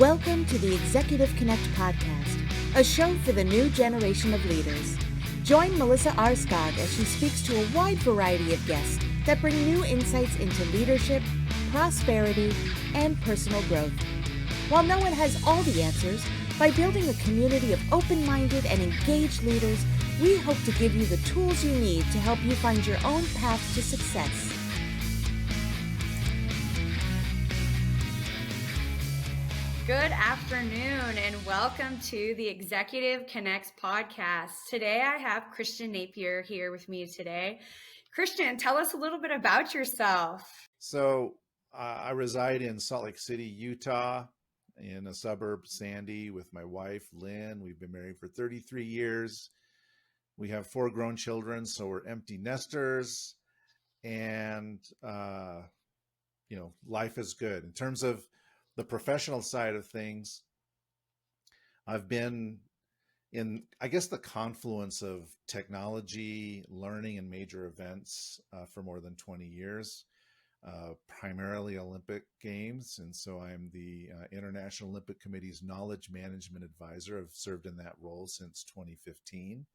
Welcome to the Executive Connect podcast, a show for the new generation of leaders. Join Melissa Arskog as she speaks to a wide variety of guests that bring new insights into leadership, prosperity, and personal growth. While no one has all the answers, by building a community of open-minded and engaged leaders, we hope to give you the tools you need to help you find your own path to success. Good afternoon and welcome to the Executive Connects podcast. Today I have Christian Napier here with me today. Christian, tell us a little bit about yourself. So I reside in Salt Lake City, Utah, in a suburb, Sandy, with my wife, Lynn. We've been married for 33 years. We have 4 grown children, so we're empty nesters. And, life is good. In terms of the professional side of things, I've been in, I guess, the confluence of technology, learning, and major events for more than 20 years. Primarily Olympic Games. And so I'm the International Olympic Committee's Knowledge Management Advisor. I've served in that role since 2015.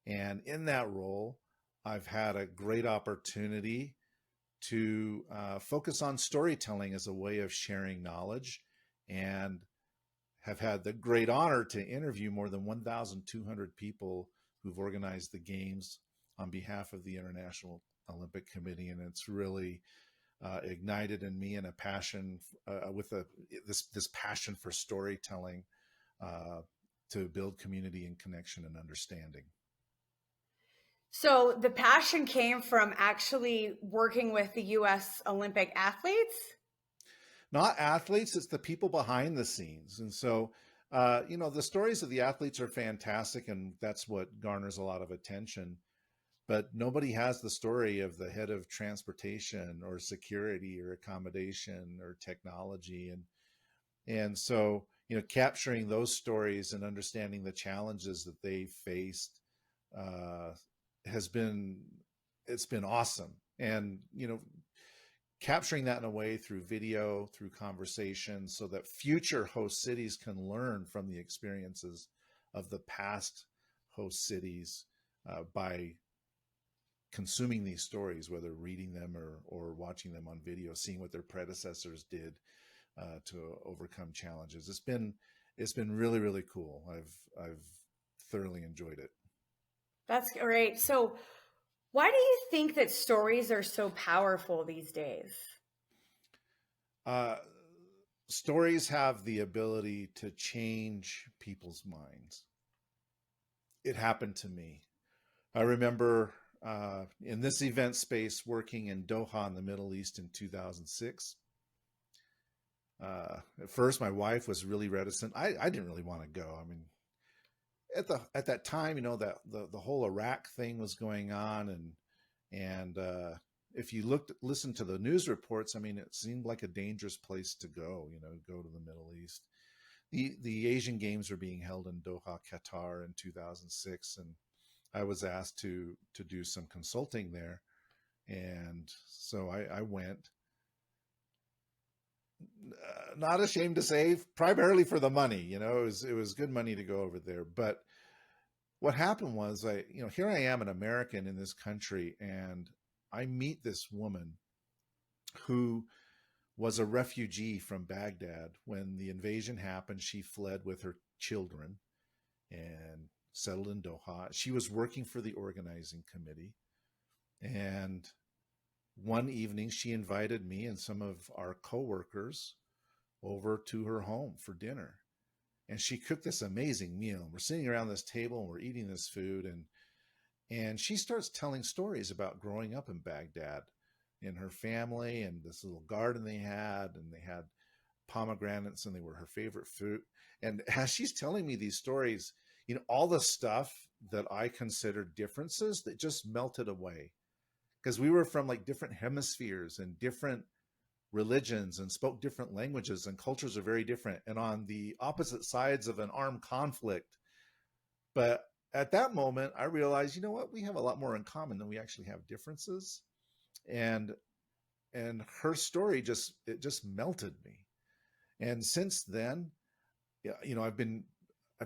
And in that role, I've had a great opportunity to focus on storytelling as a way of sharing knowledge, and have had the great honor to interview more than 1,200 people who've organized the Games on behalf of the International Olympic Committee, and it's really ignited in me and a passion this passion for storytelling to build community and connection and understanding. So the passion came from actually working with the U.S. Olympic athletes? Not athletes, it's the people behind the scenes. And so, the stories of the athletes are fantastic, and that's what garners a lot of attention. But nobody has the story of the head of transportation or security or accommodation or technology. And so, capturing those stories and understanding the challenges that they faced it's been awesome. And, capturing that in a way through video, through conversation, so that future host cities can learn from the experiences of the past host cities by consuming these stories, whether reading them or watching them on video, seeing what their predecessors did to overcome challenges. It's been really, really cool. I've thoroughly enjoyed it. That's great. So why do you think that stories are so powerful these days? Stories have the ability to change people's minds. It happened to me. I remember in this event space working in Doha in the Middle East in 2006. At first, my wife was really reticent. I didn't really want to go. I mean, at that time, that the whole Iraq thing was going on, and if you listened to the news reports, I mean, it seemed like a dangerous place to go. Go to the Middle East. The Asian Games were being held in Doha, Qatar, in 2006, and I was asked to do some consulting there, and so I went. Not ashamed to say, primarily for the money. It was good money to go over there. But what happened was, here I am, an American in this country, and I meet this woman who was a refugee from Baghdad. When the invasion happened, she fled with her children and settled in Doha. She was working for the organizing committee, and one evening she invited me and some of our coworkers over to her home for dinner. And she cooked this amazing meal. We're sitting around this table and we're eating this food, and she starts telling stories about growing up in Baghdad and her family and this little garden they had, and they had pomegranates and they were her favorite fruit. And as she's telling me these stories, all the stuff that I considered differences, that just melted away, because we were from like different hemispheres and different religions and spoke different languages, and cultures are very different and on the opposite sides of an armed conflict. But at that moment, I realized, what, we have a lot more in common than we actually have differences. And her story just melted me. And since then, I've been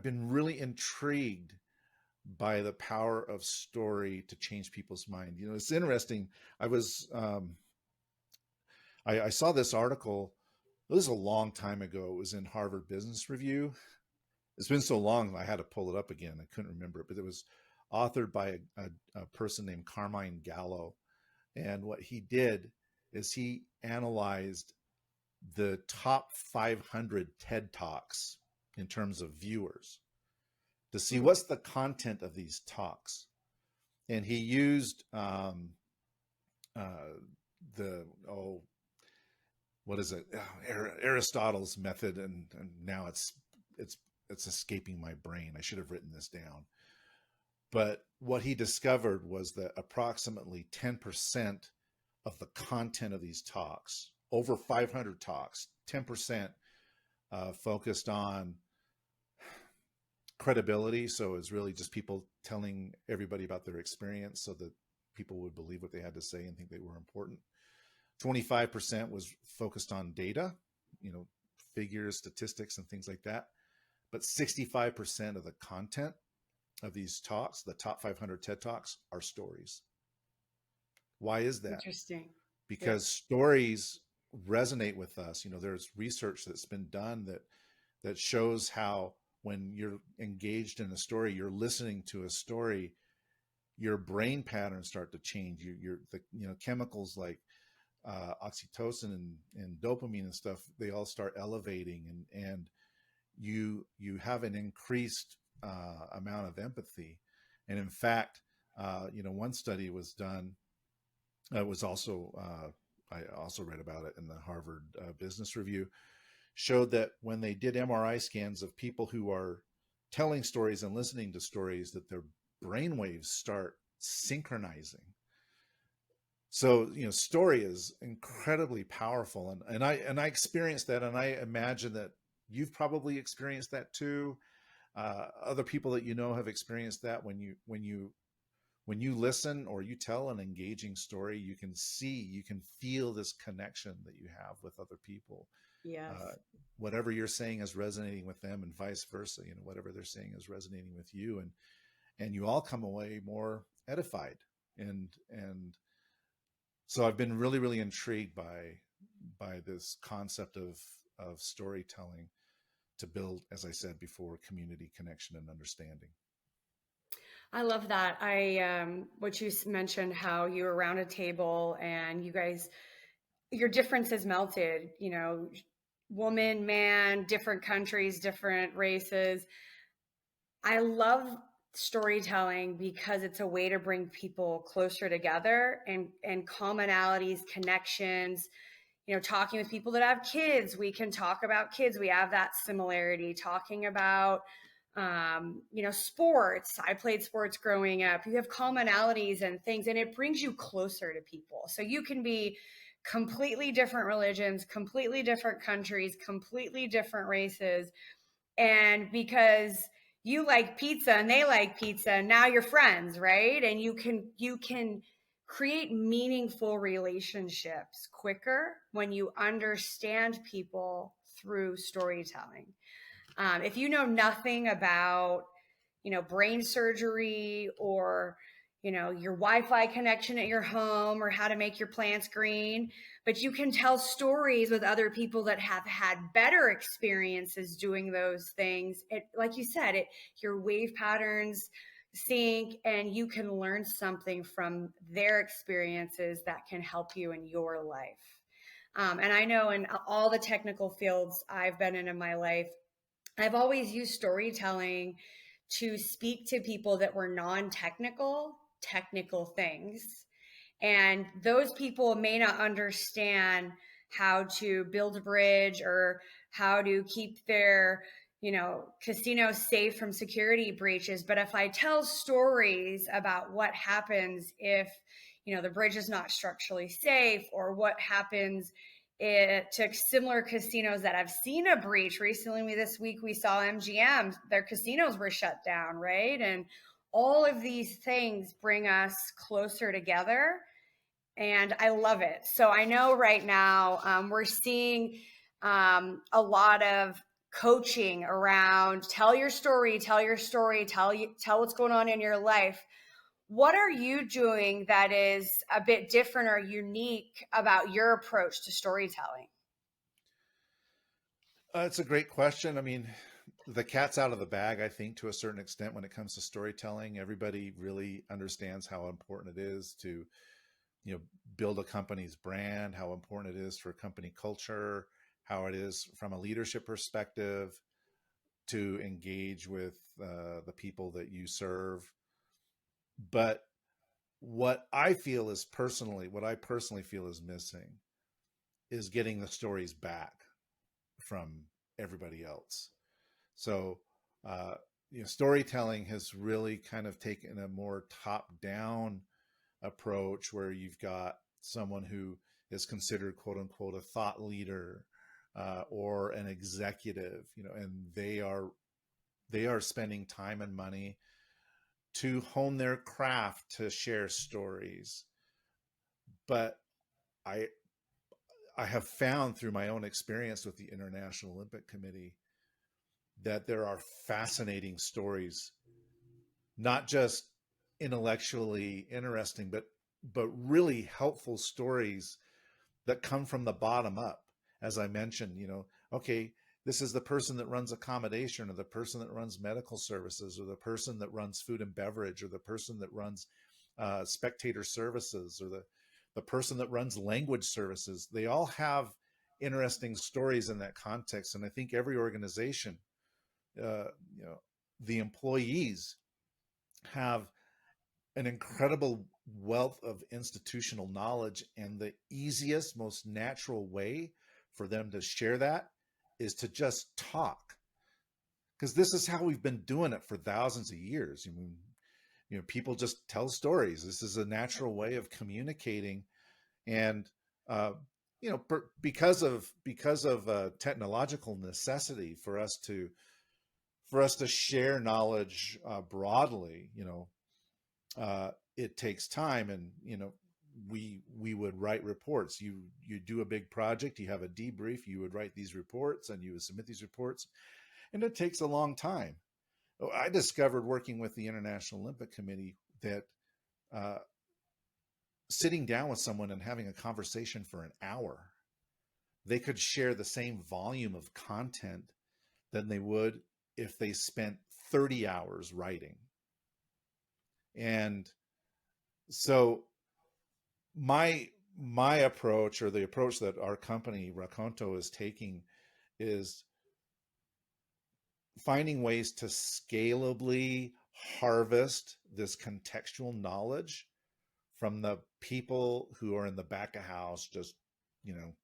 really intrigued by the power of story to change people's mind. It's interesting. I was I saw this article. This is a long time ago. It was in Harvard Business Review. It's been so long, I had to pull it up again. I couldn't remember it, but it was authored by a person named Carmine Gallo. And what he did is he analyzed the top 500 TED Talks in terms of viewers to see what's the content of these talks. And he used the, what is it? Aristotle's method. And now it's escaping my brain. I should have written this down. But what he discovered was that approximately 10% of the content of these talks, over 500 talks, 10% focused on credibility. So it's really just people telling everybody about their experience so that people would believe what they had to say and think they were important. 25% was focused on data, figures, statistics, and things like that. But 65% of the content of these talks, the top 500 TED Talks, are stories. Why is that? Interesting. Because stories resonate with us. There's research that's been done that shows how when you're engaged in a story, you're listening to a story, your brain patterns start to change. The chemicals like oxytocin and dopamine and stuff, they all start elevating, and you have an increased amount of empathy. And in fact, one study was done. It was also I also read about it in the Harvard Business Review, showed that when they did MRI scans of people who are telling stories and listening to stories, that their brain waves start synchronizing. So, story is incredibly powerful. And I experienced that. And I imagine that you've probably experienced that too. Other people that have experienced that. When you listen or you tell an engaging story, you can feel this connection that you have with other people. Yes. Whatever you're saying is resonating with them, and vice versa. Whatever they're saying is resonating with you, and you all come away more edified. And so I've been really, really intrigued by this concept of storytelling to build, as I said before, community, connection, and understanding. I love that. What you mentioned, how you were around a table and you guys, your differences melted, woman, man, different countries, different races. I love storytelling because it's a way to bring people closer together and commonalities, connections. Talking with people that have kids, we can talk about kids. We have that similarity. Talking about sports. I played sports growing up. You have commonalities and things, and it brings you closer to people. So you can be completely different religions, completely different countries, completely different races. And because you like pizza and they like pizza, now you're friends, right? And you can create meaningful relationships quicker when you understand people through storytelling. If you know nothing about, brain surgery or, your Wi-Fi connection at your home or how to make your plants green, but you can tell stories with other people that have had better experiences doing those things. Like you said, your wave patterns sync and you can learn something from their experiences that can help you in your life. And I know in all the technical fields I've been in my life, I've always used storytelling to speak to people that were non-technical, technical things. And those people may not understand how to build a bridge or how to keep their, casino safe from security breaches. But if I tell stories about what happens if, the bridge is not structurally safe, or what happens to similar casinos that have seen a breach. Recently, this week, we saw MGM, their casinos were shut down, right? And all of these things bring us closer together. And I love it. So I know right now we're seeing a lot of coaching around tell your story, tell what's going on in your life. What are you doing that is a bit different or unique about your approach to storytelling? It's a great question. I mean, the cat's out of the bag, I think, to a certain extent when it comes to storytelling. Everybody really understands how important it is to, build a company's brand, how important it is for company culture, how it is from a leadership perspective to engage with the people that you serve. But what I personally feel is missing is getting the stories back from everybody else. So, uh, storytelling has really kind of taken a more top-down approach where you've got someone who is considered "quote unquote" a thought leader or an executive, and they are spending time and money to hone their craft to share stories. But I I have found through my own experience with the International Olympic Committee that there are fascinating stories, not just intellectually interesting, but really helpful stories that come from the bottom up. As I mentioned, okay, this is the person that runs accommodation, or the person that runs medical services, or the person that runs food and beverage, or the person that runs spectator services, or the person that runs language services. They all have interesting stories in that context. And I think every organization, uh, you know, the employees have an incredible wealth of institutional knowledge, and the easiest, most natural way for them to share that is to just talk, because this is how we've been doing it for thousands of years. I mean, people just tell stories. This is a natural way of communicating, and uh, because of technological necessity for us to share knowledge broadly, it takes time. And we would write reports. You do a big project, you have a debrief, you would write these reports and you would submit these reports, and it takes a long time. I discovered working with the International Olympic Committee that uh, sitting down with someone and having a conversation for an hour, they could share the same volume of content than they would if they spent 30 hours writing. And so my approach, or the approach that our company Raconto is taking, is finding ways to scalably harvest this contextual knowledge from the people who are in the back of house, just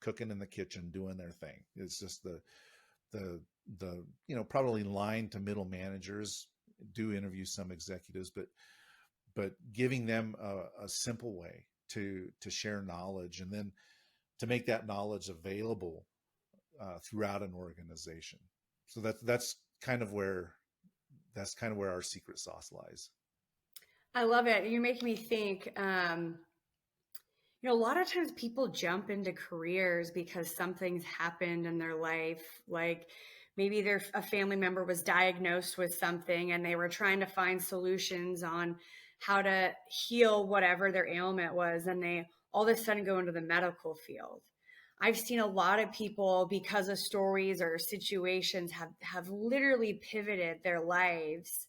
cooking in the kitchen, doing their thing. It's just the probably line to middle managers, do interview some executives, but giving them a simple way to share knowledge, and then to make that knowledge available throughout an organization. So that's kind of where our secret sauce lies. I love it. You make me think, a lot of times people jump into careers because something's happened in their life. Like maybe a family member was diagnosed with something and they were trying to find solutions on how to heal whatever their ailment was. And they all of a sudden go into the medical field. I've seen a lot of people, because of stories or situations, have literally pivoted their lives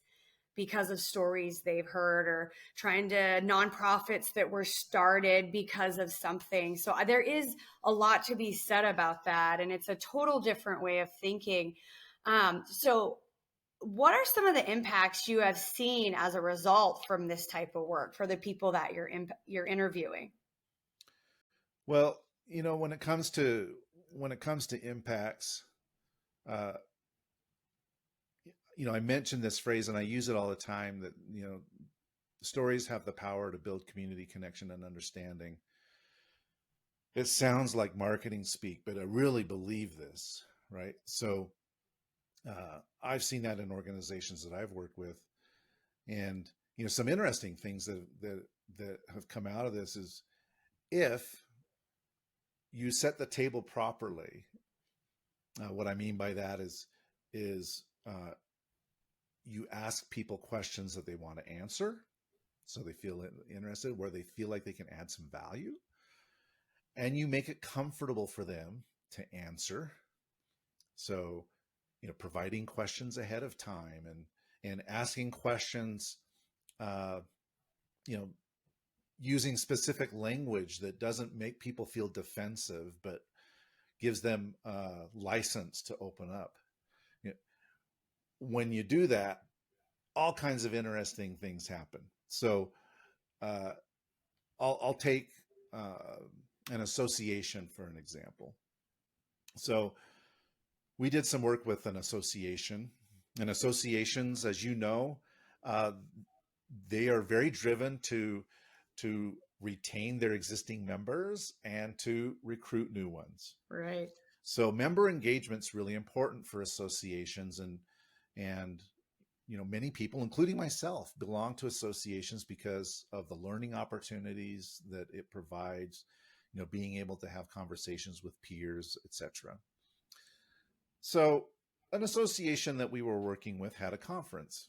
because of stories they've heard, or trying to nonprofits that were started because of something. So there is a lot to be said about that. And it's a total different way of thinking. So what are some of the impacts you have seen as a result from this type of work for the people that you're interviewing? Well, when it comes to impacts, uh, I mentioned this phrase and I use it all the time, that stories have the power to build community connection and understanding. It sounds like marketing speak, but I really believe this, right? So I've seen that in organizations that I've worked with, and some interesting things that have come out of this is, if you set the table properly What I mean by that is you ask people questions that they want to answer, so they feel interested, where they feel like they can add some value, and you make it comfortable for them to answer. So, providing questions ahead of time and asking questions, uh, you know, using specific language that doesn't make people feel defensive, but gives them license to open up. You know, when you do that, all kinds of interesting things happen. So uh, I'll take an association for an example. So we did some work with an association, and associations, as you know, uh, they are very driven to retain their existing members and to recruit new ones. Right. So member engagement is really important for associations, and many people, including myself, belong to associations because of the learning opportunities that it provides, being able to have conversations with peers, etc. So an association that we were working with had a conference,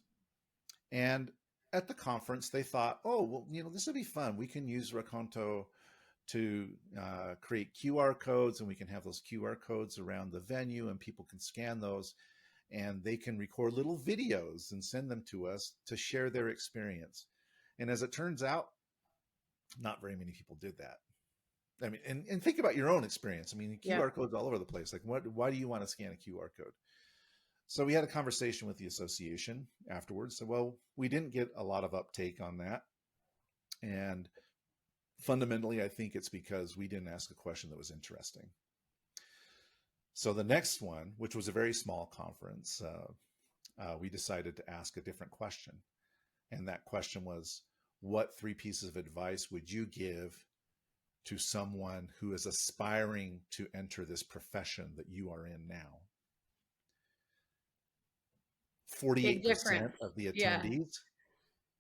and at the conference they thought, oh, well, this would be fun. We can use Raconto to create QR codes, and we can have those QR codes around the venue, and people can scan those, and they can record little videos and send them to us to share their experience. And as it turns out, not very many people did that. I mean, and think about your own experience. I mean, QR codes all over the place. Like, why do you want to scan a QR code? So we had a conversation with the association afterwards. So, well, we didn't get a lot of uptake on that. And fundamentally, I think it's because we didn't ask a question that was interesting. So the next one, which was a very small conference, we decided to ask a different question. And that question was, what 3 pieces of advice would you give to someone who is aspiring to enter this profession that you are in now? 48% of the attendees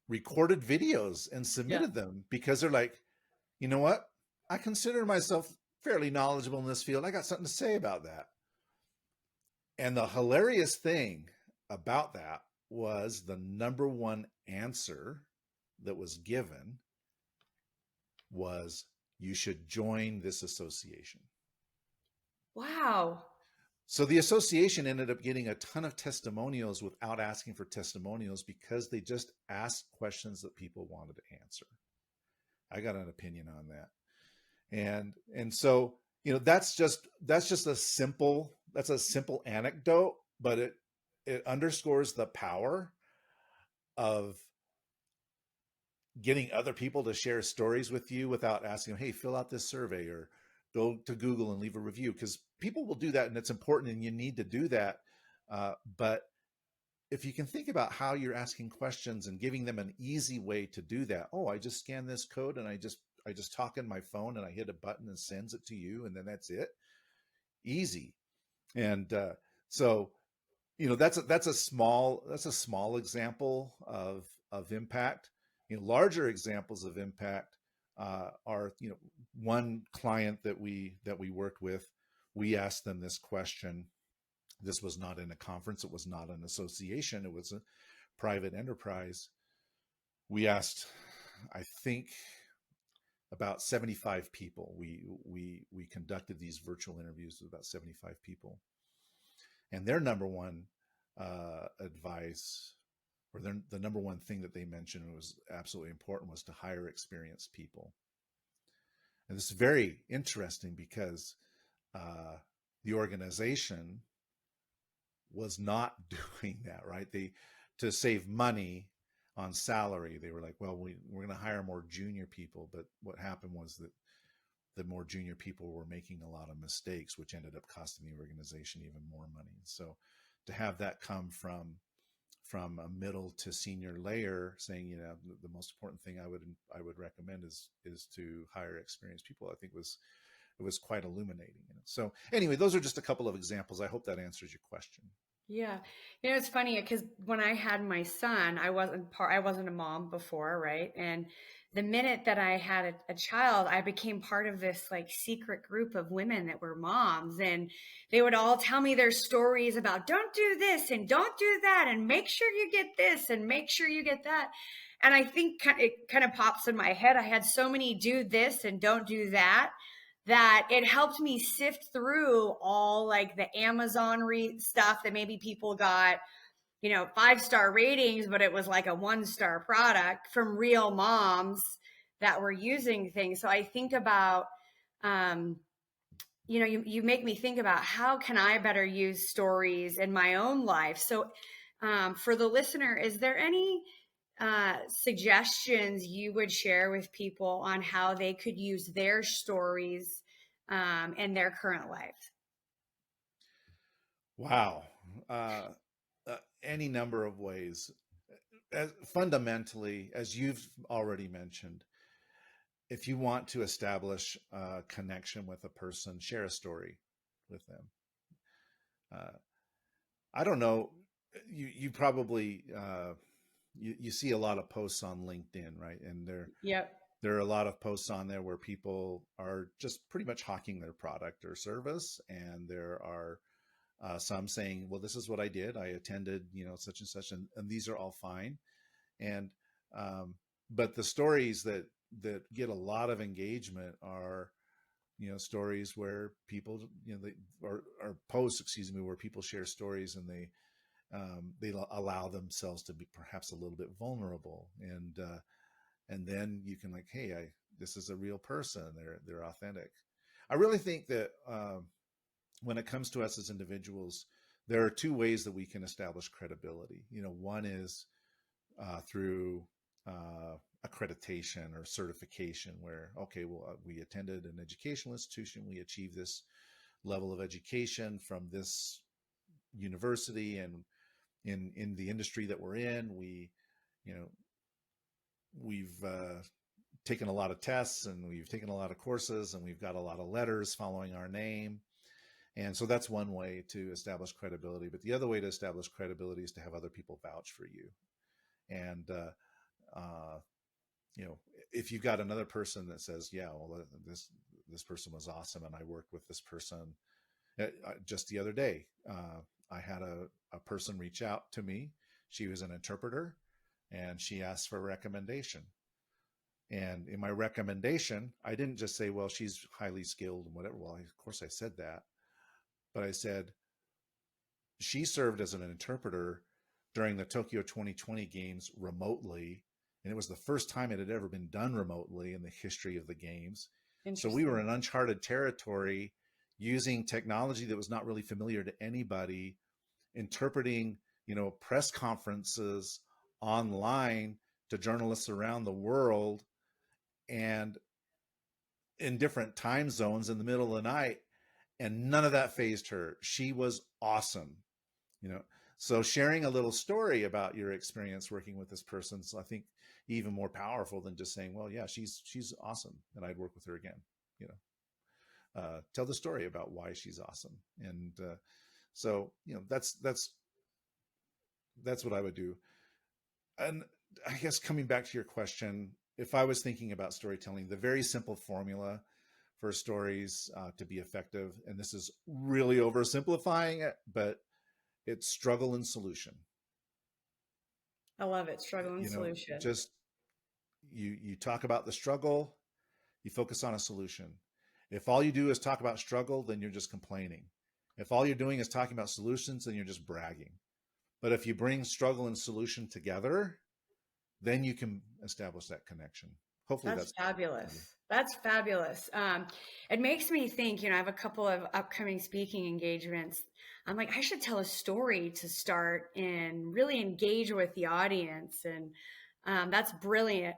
recorded videos and submitted them because they're like, you know what? I consider myself fairly knowledgeable in this field. I got something to say about that. And the hilarious thing about that was the number one answer that was given was, you should join this association. Wow. So the association ended up getting a ton of testimonials without asking for testimonials, because they just asked questions that people wanted to answer. I got an opinion on that. And so, that's just a simple anecdote, but it underscores the power of getting other people to share stories with you without asking them, hey, fill out this survey or go to Google and leave a review, because people will do that, and it's important, and you need to do that. But if you can think about how you're asking questions and giving them an easy way to do that, oh, I just scan this code and I just talk in my phone and I hit a button and sends it to you, and then that's it. Easy. And so that's a small example of impact. Larger examples of impact are, one client that we worked with, we asked them this question. This was not in a conference. It was not an association. It was a private enterprise. We asked, I think, about 75 people. We conducted these virtual interviews with about 75 people, and their number one advice, or the number one thing that they mentioned was absolutely important, was to hire experienced people. And this is very interesting because the organization was not doing that, right? To save money on salary, they were like, well, we're going to hire more junior people. But what happened was that the more junior people were making a lot of mistakes, which ended up costing the organization even more money. So to have that come from a middle to senior layer saying, the most important thing I would recommend is to hire experienced people, I think it was quite illuminating. So anyway, those are just a couple of examples. I hope that answers your question. Yeah. It's funny because when I had my son, I wasn't a mom before, right? And the minute that I had a child, I became part of this like secret group of women that were moms, and they would all tell me their stories about don't do this and don't do that and make sure you get this and make sure you get that. And I think it kind of pops in my head. I had so many do this and don't do that that it helped me sift through all like the Amazon stuff that maybe people got, 5-star ratings, but it was like a 1-star product from real moms that were using things. So I think about, um, you make me think about how can I better use stories in my own life. So for the listener, is there any suggestions you would share with people on how they could use their stories in their current life? Wow. Uh, any number of ways. Fundamentally, as you've already mentioned, if you want to establish a connection with a person, share a story with them. Uh, I don't know. You probably you see a lot of posts on LinkedIn, right? And Yep. there are a lot of posts on there where people are just pretty much hawking their product or service, and there are some saying, "Well, this is what I did. I attended, such and such," and these are all fine. And um, but the stories that get a lot of engagement are stories where people or posts, excuse me, where people share stories and they allow themselves to be perhaps a little bit vulnerable, and then you can like, hey, this is a real person. They're authentic. I really think that when it comes to us as individuals, there are two ways that we can establish credibility. One is through accreditation or certification, where okay, well, we attended an educational institution, we achieved this level of education from this university, and in the industry that we're in, you know we've taken a lot of tests and we've taken a lot of courses and we've got a lot of letters following our name. And so that's one way to establish credibility. But the other way to establish credibility is to have other people vouch for you. And uh, you know, if you've got another person that says, "Yeah, well, this person was awesome, and I worked with this person just the other day." I had a person reach out to me. She was an interpreter, and she asked for a recommendation. And in my recommendation, I didn't just say, "Well, she's highly skilled and whatever." Well, of course, I said that, but I said she served as an interpreter during the Tokyo 2020 games remotely. And it was the first time it had ever been done remotely in the history of the games. So we were Interesting. in uncharted territory using technology that was not really familiar to anybody, interpreting, press conferences online to journalists around the world and in different time zones in the middle of the night. And none of that fazed her. She was awesome. you know so sharing a little story about your experience working with this person is, I think, even more powerful than just saying, well, yeah, she's awesome and I'd work with her again. you Tell the story about why she's awesome. And so that's what I would do. And I guess coming back to your question, if I was thinking about storytelling, the very simple formula for stories to be effective, and this is really oversimplifying it, but it's struggle and solution. I love it. Struggle and solution. Just you talk about the struggle, you focus on a solution. If all you do is talk about struggle, then you're just complaining. If all you're doing is talking about solutions, then you're just bragging. But if you bring struggle and solution together, then you can establish that connection. Hopefully That's that's fabulous. That's fabulous. It makes me think, I have a couple of upcoming speaking engagements. I'm like, I should tell a story to start and really engage with the audience. And that's brilliant.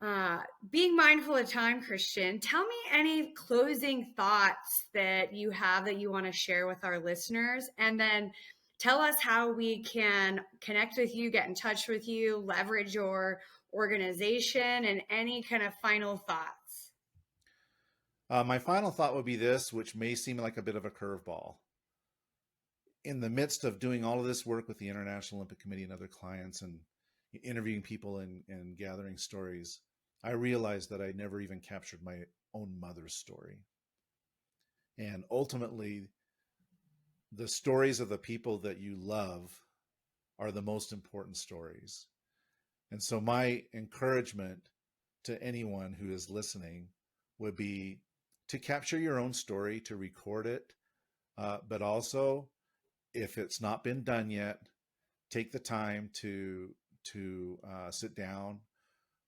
Uh, Being mindful of time, Christian, tell me any closing thoughts that you have that you want to share with our listeners. And then tell us how we can connect with you, get in touch with you, leverage your organization, and any kind of final thoughts. my final thought would be this, which may seem like a bit of a curveball. in the midst of doing all of this work with the International Olympic Committee and other clients and interviewing people and gathering stories, I realized that I never even captured my own mother's story. And ultimately, the stories of the people that you love are the most important stories. And so my encouragement to anyone who is listening would be to capture your own story, to record it, but also, if it's not been done yet, take the time to sit down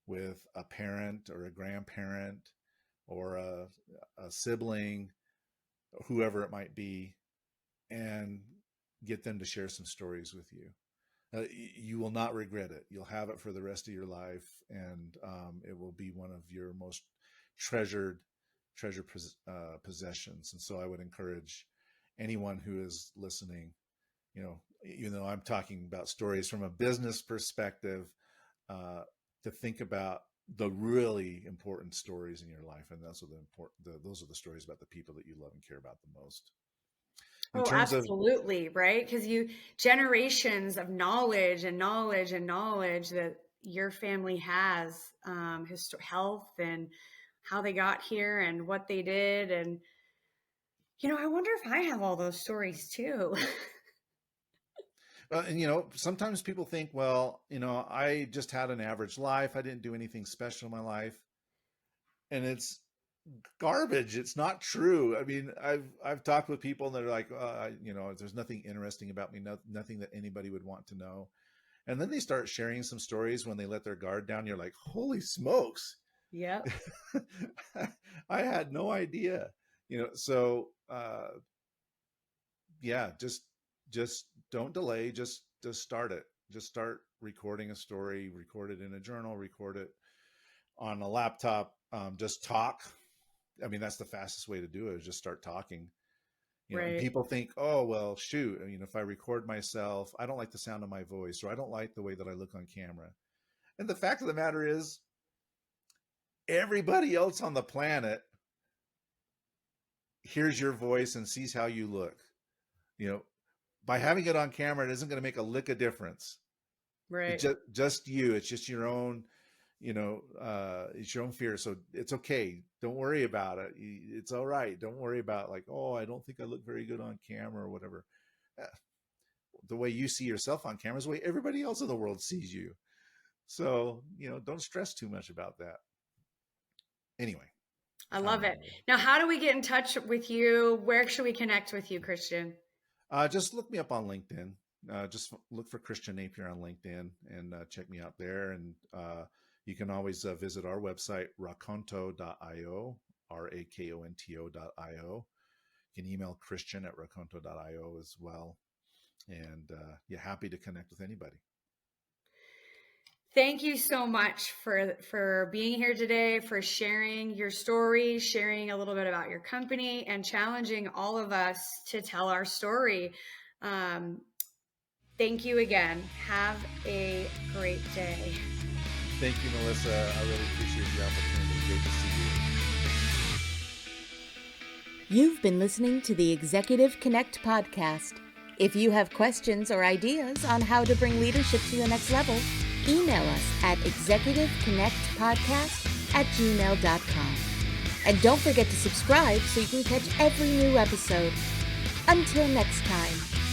with a parent or a grandparent or a sibling, whoever it might be, and get them to share some stories with you. You will not regret it. You'll have it for the rest of your life, and it will be one of your most treasured possessions. And so I would encourage anyone who is listening, even though I'm talking about stories from a business perspective, to think about the really important stories in your life, and those are the stories about the people that you love and care about the most. Absolutely, right? Because generations of knowledge that your family has, health and how they got here and what they did. And, I wonder if I have all those stories too. And, sometimes people think, well, I just had an average life. I didn't do anything special in my life. And it's garbage. It's not true. I mean, I've talked with people and they're like, there's nothing interesting about me, nothing that anybody would want to know. And then they start sharing some stories when they let their guard down. You're like, holy smokes. Yeah. I had no idea, so just don't delay. Just start it. Just start recording a story, record it in a journal, record it on a laptop. Just talk. I mean, that's the fastest way to do it, is just start talking. Right. And people think, oh, well, shoot, if I record myself, I don't like the sound of my voice, or I don't like the way that I look on camera. And the fact of the matter is, everybody else on the planet hears your voice and sees how you look. By having it on camera, it isn't going to make a lick of difference. Right. It's just you. It's just your own, it's your own fear. So it's okay. Don't worry about it. It's all right. Don't worry about like, oh, I don't think I look very good on camera or whatever. The way you see yourself on camera is the way everybody else in the world sees you. So, don't stress too much about that. Anyway. I love it. Now, how do we get in touch with you? Where should we connect with you, Christian? Just look me up on LinkedIn. Just look for Christian Napier on LinkedIn and check me out there. And you can always visit our website, raconto.io, rakonto.io. You can email Christian at raconto.io as well. And happy to connect with anybody. Thank you so much for being here today, for sharing your story, sharing a little bit about your company, and challenging all of us to tell our story. Thank you again. Have a great day. Thank you, Melissa. I really appreciate the opportunity. Great to see you. You've been listening to the Executive Connect podcast. If you have questions or ideas on how to bring leadership to the next level, email us at executiveconnectpodcast@gmail.com. And don't forget to subscribe so you can catch every new episode. Until next time.